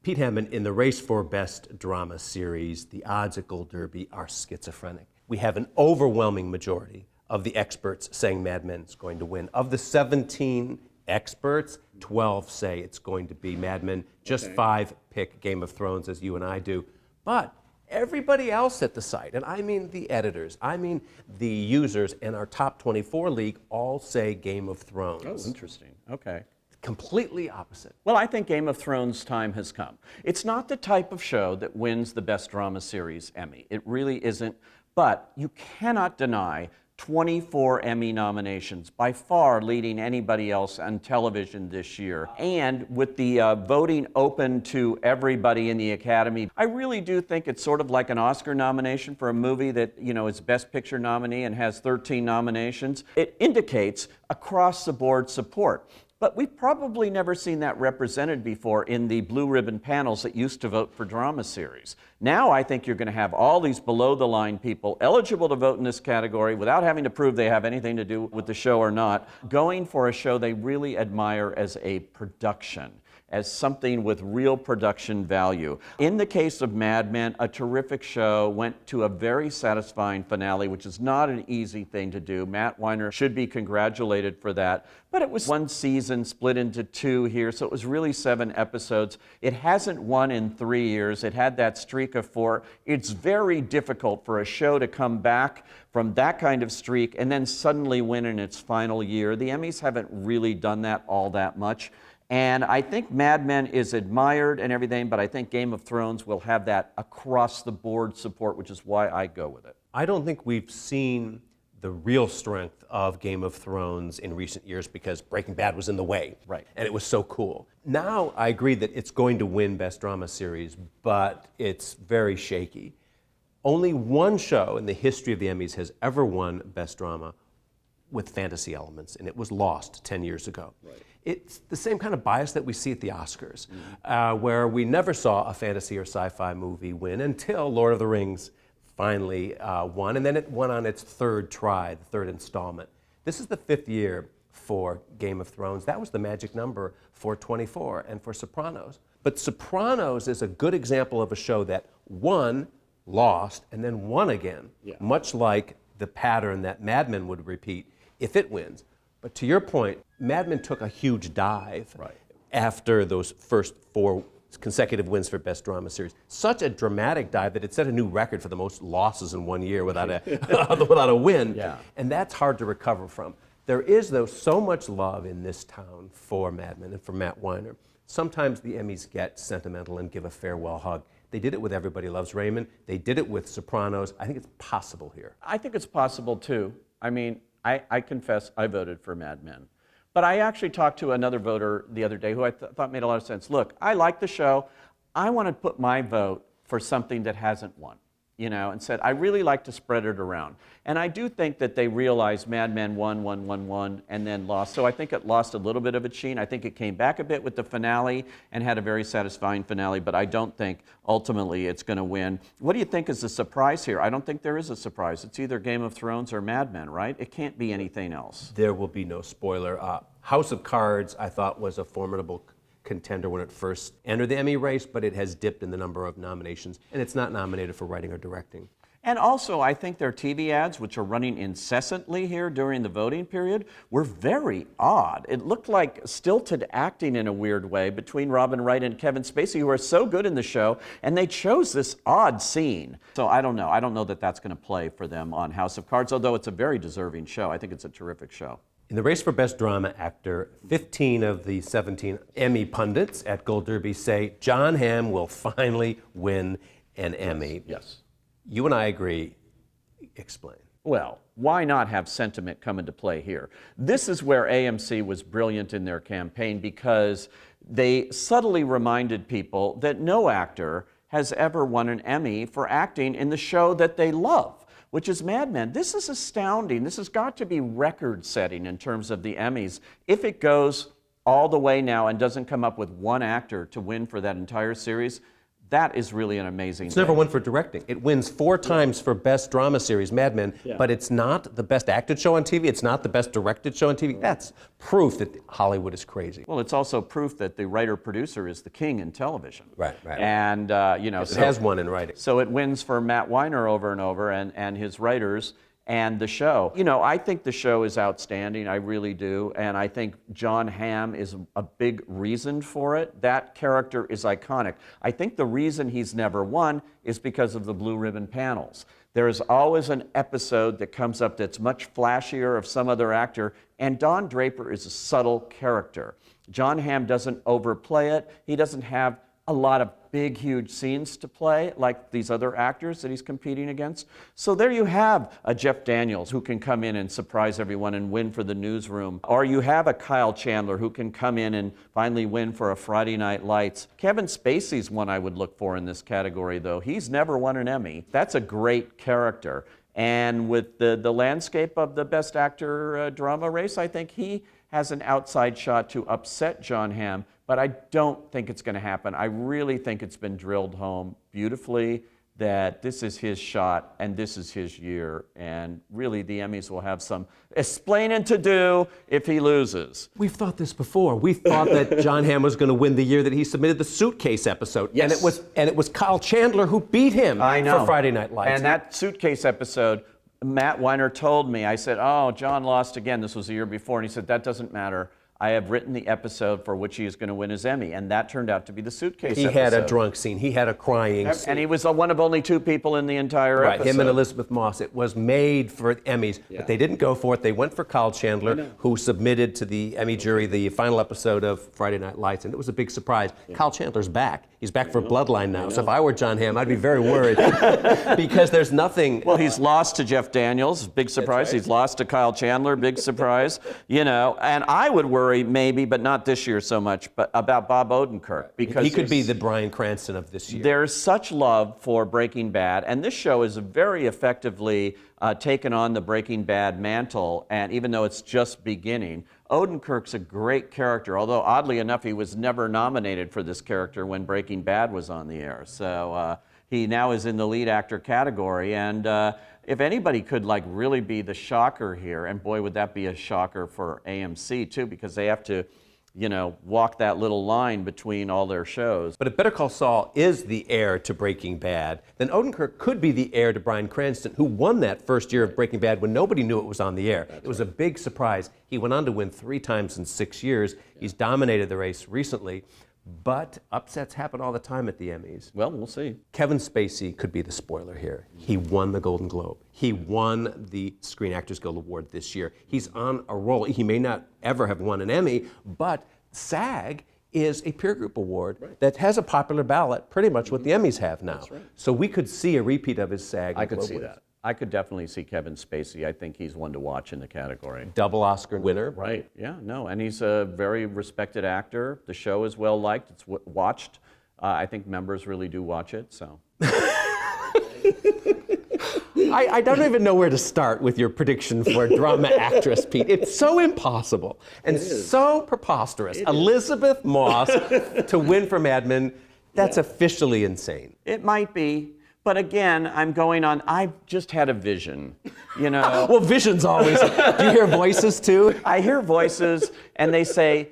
Pete Hammond, in the race for Best Drama Series, the odds at Gold Derby are schizophrenic. We have an overwhelming majority of the experts saying Mad Men's going to win. Of the 17 experts, 12 say it's going to be Mad Men. Just 5 pick Game of Thrones, as you and I do. But everybody else at the site, and I mean the editors, I mean the users, and our top 24 league all say Game of Thrones. Oh, interesting. Okay. Completely opposite. Well, I think Game of Thrones' time has come. It's not the type of show that wins the Best Drama Series Emmy. It really isn't. But you cannot deny 24 Emmy nominations, by far leading anybody else on television this year. And with the voting open to everybody in the Academy, I really do think it's sort of like an Oscar nomination for a movie that, you know, is Best Picture nominee and has 13 nominations. It indicates across-the-board support. But we've probably never seen that represented before in the blue ribbon panels that used to vote for drama series. Now I think you're going to have all these below-the-line people eligible to vote in this category without having to prove they have anything to do with the show or not, going for a show they really admire as a production, as something with real production value. In the case of Mad Men, a terrific show, went to a very satisfying finale, which is not an easy thing to do. Matt Weiner should be congratulated for that. But it was one season split into 2 here, so it was really 7 episodes. It hasn't won in 3 years. It had that streak of 4. It's very difficult for a show to come back from that kind of streak and then suddenly win in its final year. The Emmys haven't really done that all that much. And I think Mad Men is admired and everything, but I think Game of Thrones will have that across-the-board support, which is why I go with it. I don't think we've seen the real strength of Game of Thrones in recent years because Breaking Bad was in the way. Right. And it was so cool. Now I agree that it's going to win Best Drama Series, but it's very shaky. Only one show in the history of the Emmys has ever won Best Drama with fantasy elements, and it was Lost 10 years ago. Right. It's the same kind of bias that we see at the Oscars, where we never saw a fantasy or sci-fi movie win until Lord of the Rings finally won, and then it won on its 3rd try, the 3rd installment. This is the 5th year for Game of Thrones. That was the magic number for 24 and for Sopranos. But Sopranos is a good example of a show that won, lost, and then won again, much like the pattern that Mad Men would repeat if it wins. But to your point, Mad Men took a huge dive after those first 4 consecutive wins for Best Drama Series. Such a dramatic dive that it set a new record for the most losses in one year without a win. Yeah. And that's hard to recover from. There is, though, so much love in this town for Mad Men and for Matt Weiner. Sometimes the Emmys get sentimental and give a farewell hug. They did it with Everybody Loves Raymond. They did it with Sopranos. I think it's possible here. I think it's possible, too. I mean, I confess I voted for Mad Men. But I actually talked to another voter the other day who I thought made a lot of sense. Look, I like the show. I want to put my vote for something that hasn't won, you know, and said, I really like to spread it around. And I do think that they realized Mad Men won, and then lost. So I think it lost a little bit of its sheen. I think it came back a bit with the finale and had a very satisfying finale, but I don't think ultimately it's going to win. What do you think is the surprise here? I don't think there is a surprise. It's either Game of Thrones or Mad Men, right? It can't be anything else. There will be no spoiler. House of Cards, I thought, was a formidable contender when it first entered the Emmy race, but it has dipped in the number of nominations, and it's not nominated for writing or directing. And also, I think their TV ads, which are running incessantly here during the voting period, were very odd. It looked like stilted acting in a weird way between Robin Wright and Kevin Spacey, who are so good in the show, and they chose this odd scene. So I don't know. I don't know that that's going to play for them on House of Cards, although it's a very deserving show. I think it's a terrific show. In the race for Best Drama Actor, 15 of the 17 Emmy pundits at Gold Derby say Jon Hamm will finally win an Emmy. Yes. You and I agree. Explain. Well, why not have sentiment come into play here? This is where AMC was brilliant in their campaign because they subtly reminded people that no actor has ever won an Emmy for acting in the show that they love, which is Mad Men. This is astounding. This has got to be record-setting in terms of the Emmys. If it goes all the way now and doesn't come up with one actor to win for that entire series, That is really an amazing It's thing. never won for directing. It wins 4 times for Best Drama Series, Mad Men, but it's not the best acted show on TV. It's not the best directed show on TV. That's proof that Hollywood is crazy. Well, it's also proof that the writer-producer is the king in television. Right. And, It has won in writing. So it wins for Matt Weiner over and over and his writers and the show. I think the show is outstanding. I really do. And I think John Hamm is a big reason for it. That character is iconic. I think the reason he's never won is because of the blue ribbon panels. There is always an episode that comes up that's much flashier of some other actor, and Don Draper is a subtle character. John Hamm doesn't overplay it. He doesn't have a lot of big, huge scenes to play like these other actors that he's competing against. So there you have a Jeff Daniels who can come in and surprise everyone and win for the newsroom. Or you have a Kyle Chandler who can come in and finally win for a Friday Night Lights. Kevin Spacey's one I would look for in this category, though. He's never won an Emmy. That's a great character. And with the landscape of the Best Actor drama race, I think he has an outside shot to upset John Hamm, but I don't think it's going to happen. I really think it's been drilled home beautifully that this is his shot and this is his year, and really the Emmys will have some explaining to do if he loses. We've thought this before. We thought that John Hamm was going to win the year that he submitted the Suitcase episode. Yes. And it was Kyle Chandler who beat him for Friday Night Lights. And that Suitcase episode, Matt Weiner told me, I said, oh, John lost again. This was the year before. And he said, that doesn't matter. I have written the episode for which he is going to win his Emmy. And that turned out to be the Suitcase episode. He had a drunk scene. He had a crying scene. And he was one of only 2 people in the entire episode. Him and Elizabeth Moss. It was made for Emmys, but they didn't go for it. They went for Kyle Chandler, who submitted to the Emmy jury the final episode of Friday Night Lights, and it was a big surprise. Kyle Chandler's back. He's back for Bloodline now. So if I were John Hamm, I'd be very worried because there's nothing. Well, he's lost to Jeff Daniels, big surprise. He's lost to Kyle Chandler, big surprise. And I would worry maybe, but not this year so much, but about Bob Odenkirk, because he could be the Bryan Cranston of this year. There's such love for Breaking Bad, and this show is very effectively taken on the Breaking Bad mantle, and even though it's just beginning, Odenkirk's a great character, although oddly enough, he was never nominated for this character when Breaking Bad was on the air. So he now is in the lead actor category, and if anybody could really be the shocker here, and boy, would that be a shocker for AMC too, because they have to walk that little line between all their shows. But if Better Call Saul is the heir to Breaking Bad, then Odenkirk could be the heir to Bryan Cranston, who won that first year of Breaking Bad when nobody knew it was on the air. It was a big surprise. He went on to win 3 times in 6 years. He's dominated the race recently, but upsets happen all the time at the Emmys. Well, we'll see. Kevin Spacey could be the spoiler here. He won the Golden Globe. He won the Screen Actors Guild Award this year. He's on a roll. He may not ever have won an Emmy, but SAG is a peer group award that has a popular ballot, pretty much what the Emmys have now. So we could see a repeat of his SAG. I could see that. I could definitely see Kevin Spacey. I think he's one to watch in the category. Double Oscar winner. Right, yeah, no, and he's a very respected actor. The show is well liked, it's watched. I think members really do watch it, so. I don't even know where to start with your prediction for drama actress, Pete. It's so impossible and so preposterous. Elizabeth Moss to win for Mad Men, that's officially insane. It might be. But again, I'm going on, I've just had a vision, Well, visions always. Do you hear voices too? I hear voices, and they say,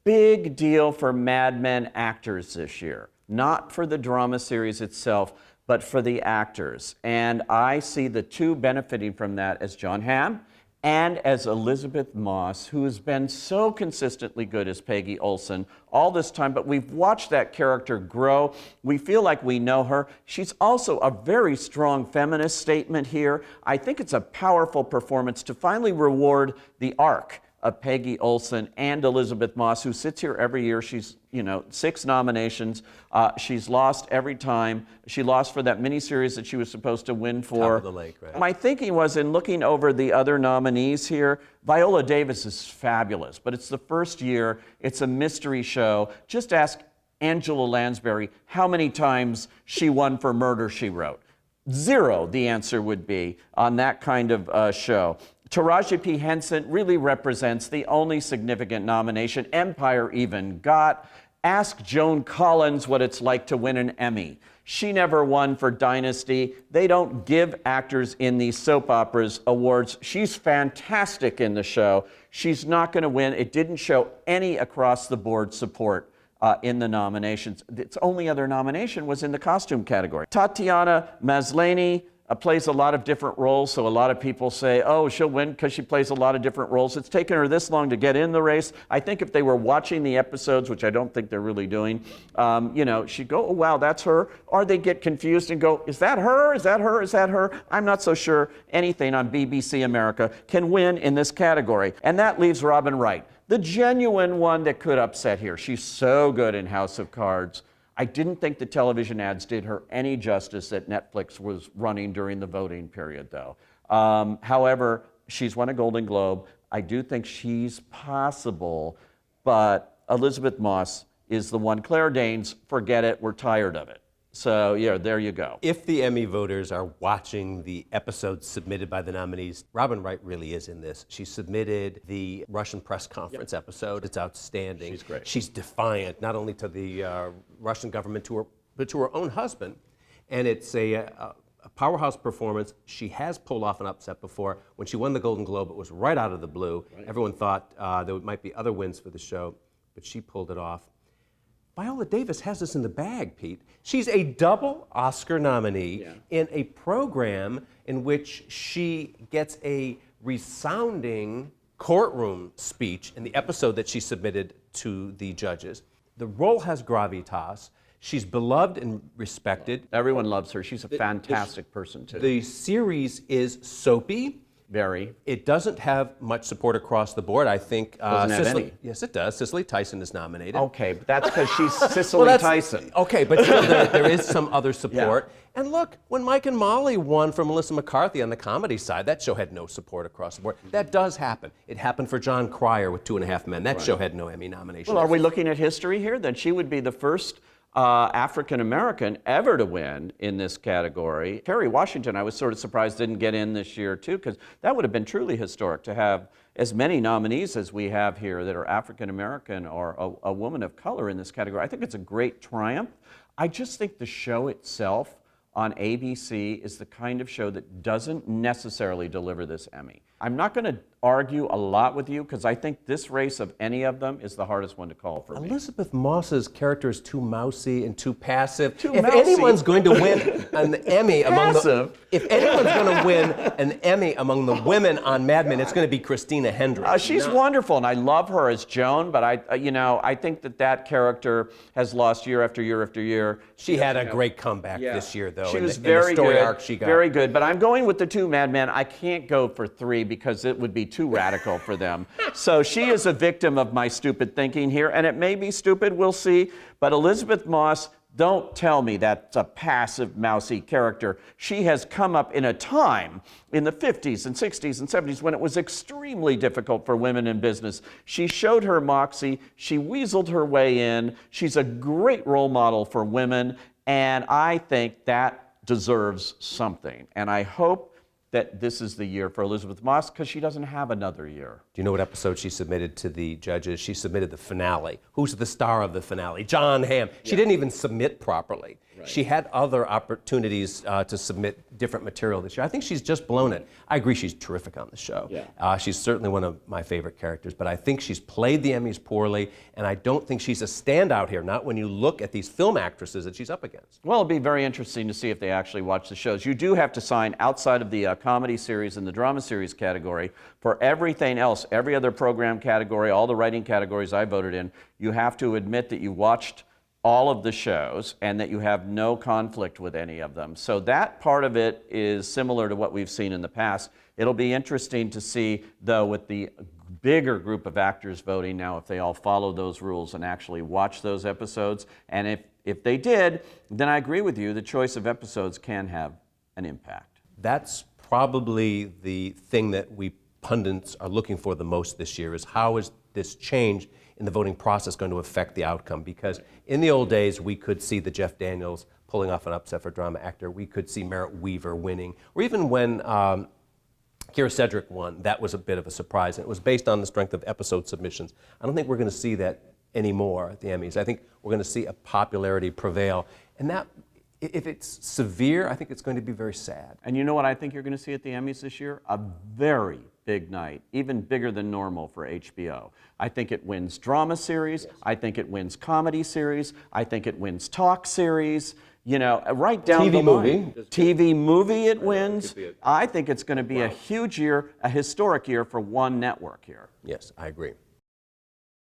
big deal for Mad Men actors this year. Not for the drama series itself, but for the actors. And I see the 2 benefiting from that as John Hamm and as Elizabeth Moss, who has been so consistently good as Peggy Olson all this time, but we've watched that character grow. We feel like we know her. She's also a very strong feminist statement here. I think it's a powerful performance to finally reward the arc of Peggy Olson and Elizabeth Moss, who sits here every year. She's, 6 nominations. She's lost every time. She lost for that miniseries that she was supposed to win for. Top of the Lake, right. My thinking was, in looking over the other nominees here, Viola Davis is fabulous, but it's the first year. It's a mystery show. Just ask Angela Lansbury how many times she won for Murder, She Wrote. 0, the answer would be, on that kind of show. Taraji P. Henson really represents the only significant nomination Empire even got. Ask Joan Collins what it's like to win an Emmy. She never won for Dynasty. They don't give actors in these soap operas awards. She's fantastic in the show. She's not going to win. It didn't show any across-the-board support in the nominations. Its only other nomination was in the costume category. Tatiana Maslany plays a lot of different roles, so a lot of people say, oh, she'll win because she plays a lot of different roles. It's taken her this long to get in the race. I think if they were watching the episodes, which I don't think they're really doing, she'd go, oh, wow, that's her. Or they get confused and go, is that her? Is that her? Is that her? I'm not so sure anything on BBC America can win in this category. And that leaves Robin Wright, the genuine one that could upset here. She's so good in House of Cards. I didn't think the television ads did her any justice that Netflix was running during the voting period, though. However, she's won a Golden Globe. I do think she's possible, but Elizabeth Moss is the one. Claire Danes, forget it, we're tired of it. So, yeah, there you go. If the Emmy voters are watching the episodes submitted by the nominees, Robin Wright really is in this. She submitted the Russian press conference episode. It's outstanding. She's great. She's defiant, not only to the Russian government, but to her own husband. And it's a powerhouse performance. She has pulled off an upset before. When she won the Golden Globe, it was right out of the blue. Right. Everyone thought there might be other wins for the show, but she pulled it off. Viola Davis has this in the bag, Pete. She's a double Oscar nominee in a program in which she gets a resounding courtroom speech in the episode that she submitted to the judges. The role has gravitas. She's beloved and respected. Everyone loves her. She's a fantastic person, too. The series is soapy. Very. It doesn't have much support across the board. I think Doesn't have any. Yes, it does. Cicely Tyson is nominated. Okay, but that's because she's Cicely Tyson. Okay, but still there is some other support. Yeah. And look, when Mike and Molly won for Melissa McCarthy on the comedy side, that show had no support across the board. That does happen. It happened for John Cryer with 2.5 Men. That show had no Emmy nomination. Well, are we looking at history here? Then she would be the first African-American ever to win in this category. Kerry Washington, I was sort of surprised didn't get in this year too, because that would have been truly historic to have as many nominees as we have here that are African-American or a woman of color in this category. I think it's a great triumph. I just think the show itself on ABC is the kind of show that doesn't necessarily deliver this Emmy. I'm not going to argue a lot with you because I think this race of any of them is the hardest one to call for me. Elizabeth Moss's character is too mousy and too passive. If anyone's going to win an Emmy among if anyone's going to win an Emmy among the women on Mad Men, it's going to be Christina Hendricks. She's wonderful, and I love her as Joan. But I think that character has lost year after year after year. She had a great comeback this year, though. She was very good. Arc she got. Very good. But I'm going with the two Mad Men. I can't go for three because it would be too radical for them. So she is a victim of my stupid thinking here, and it may be stupid, we'll see. But Elizabeth Moss, don't tell me that's a passive, mousy character. She has come up in a time in the 50s and 60s and 70s when it was extremely difficult for women in business. She showed her moxie. She weaseled her way in. She's a great role model for women, and I think that deserves something. And I hope that this is the year for Elizabeth Moss because she doesn't have another year. Do you know what episode she submitted to the judges? She submitted the finale. Who's the star of the finale? John Hamm. She didn't even submit properly. Right. She had other opportunities to submit different material this year. I think she's just blown it. I agree she's terrific on the show. Yeah. She's certainly one of my favorite characters, but I think she's played the Emmys poorly, and I don't think she's a standout here, not when you look at these film actresses that she's up against. Well, it'll be very interesting to see if they actually watch the shows. You do have to sign outside of the comedy series and the drama series category. For everything else, every other program category, all the writing categories I voted in, you have to admit that you watched all of the shows and that you have no conflict with any of them. So that part of it is similar to what we've seen in the past. It'll be interesting to see, though, with the bigger group of actors voting now, if they all follow those rules and actually watch those episodes. And if they did, then I agree with you, the choice of episodes can have an impact. That's probably the thing that we pundits are looking for the most this year, is how is this change in the voting process going to affect the outcome? Because in the old days, we could see the Jeff Daniels pulling off an upset for drama actor. We could see Merritt Wever winning. Or even when Kira Sedgwick won, that was a bit of a surprise. And it was based on the strength of episode submissions. I don't think we're going to see that anymore at the Emmys. I think we're going to see a popularity prevail. And that, if it's severe, I think it's going to be very sad. And you know what I think you're going to see at the Emmys this year? A very big night, even bigger than normal for HBO. I think it wins drama series. Yes. I think it wins comedy series. I think it wins talk series. You know, right down TV the movie. line. TV movie it wins. I think it's going to be a huge year, a historic year for one network here. Yes, I agree.